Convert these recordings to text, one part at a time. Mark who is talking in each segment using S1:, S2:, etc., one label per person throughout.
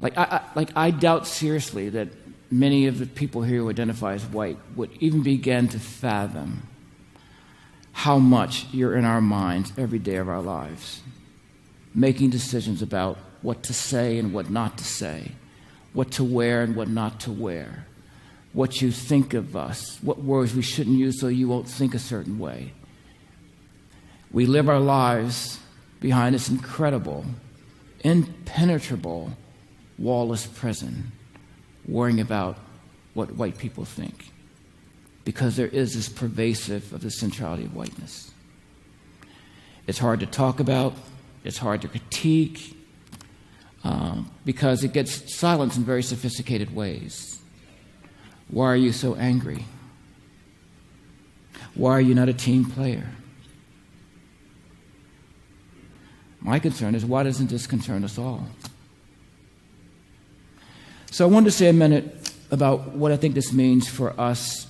S1: I doubt seriously that many of the people here who identify as white would even begin to fathom how much you're in our minds every day of our lives, making decisions about what to say and what not to say, what to wear and what not to wear, what you think of us, what words we shouldn't use so you won't think a certain way. We live our lives behind this incredible, impenetrable, wall-less prison, worrying about what white people think, because there is this pervasive of the centrality of whiteness. It's hard to talk about, it's hard to critique, because it gets silenced in very sophisticated ways. Why are you so angry? Why are you not a team player? My concern is, why doesn't this concern us all? So I wanted to say a minute about what I think this means for us,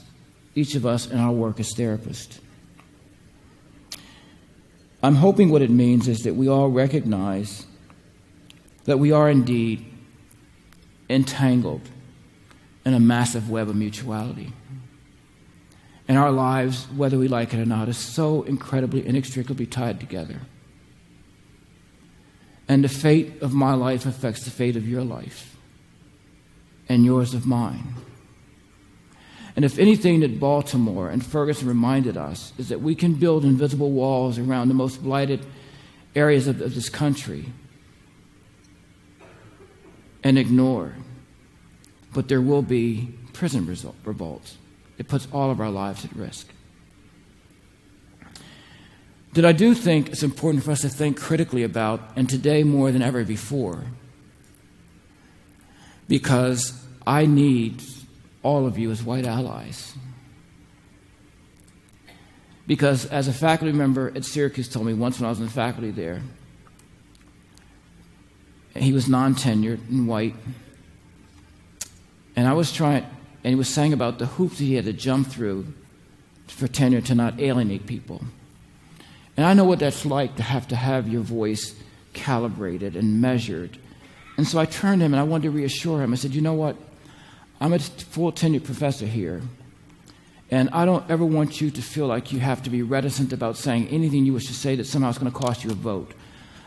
S1: each of us, in our work as therapists. I'm hoping what it means is that we all recognize that we are indeed entangled in a massive web of mutuality. And our lives, whether we like it or not, is so incredibly, inextricably tied together. And the fate of my life affects the fate of your life, and yours of mine. And if anything that Baltimore and Ferguson reminded us is that we can build invisible walls around the most blighted areas of this country and ignore, but there will be prison revolts. It puts all of our lives at risk. That I do think it's important for us to think critically about, and today more than ever before, because I need all of you as white allies. Because as a faculty member at Syracuse told me once when I was in the faculty there, he was non-tenured and white, and he was saying about the hoops he had to jump through for tenure to not alienate people. And I know what that's like to have your voice calibrated and measured. And so I turned to him and I wanted to reassure him. I said, you know what? I'm a full tenured professor here, and I don't ever want you to feel like you have to be reticent about saying anything you wish to say that somehow is going to cost you a vote.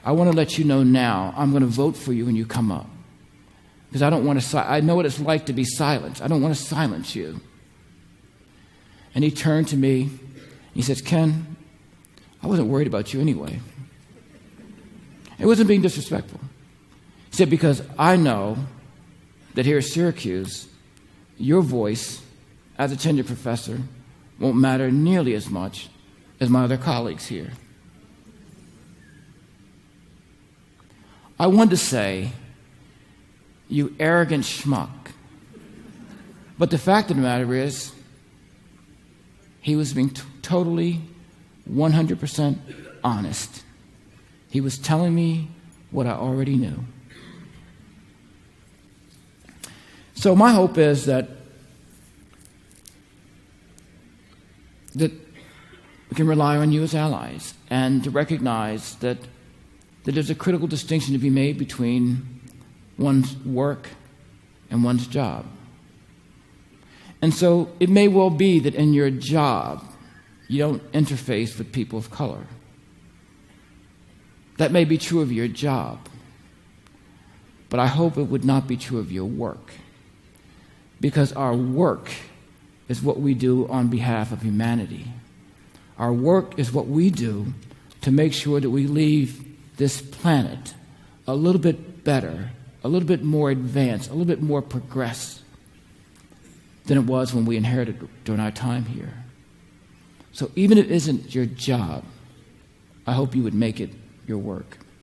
S1: I want to let you know now I'm going to vote for you when you come up. Because I don't want to, I know what it's like to be silenced. I don't want to silence you. And he turned to me, he says, Ken, I wasn't worried about you anyway. It wasn't being disrespectful. He said, because I know that here at Syracuse, your voice as a tenured professor won't matter nearly as much as my other colleagues here. I wanted to say, you arrogant schmuck. But the fact of the matter is, he was being totally 100% honest. He was telling me what I already knew. So my hope is that we can rely on you as allies and to recognize that there's a critical distinction to be made between one's work and one's job. And so it may well be that in your job, you don't interface with people of color. That may be true of your job, but I hope it would not be true of your work, because our work is what we do on behalf of humanity. Our work is what we do to make sure that we leave this planet a little bit better, a little bit more advanced, a little bit more progressed than it was when we inherited during our time here. So even if it isn't your job, I hope you would make it your work.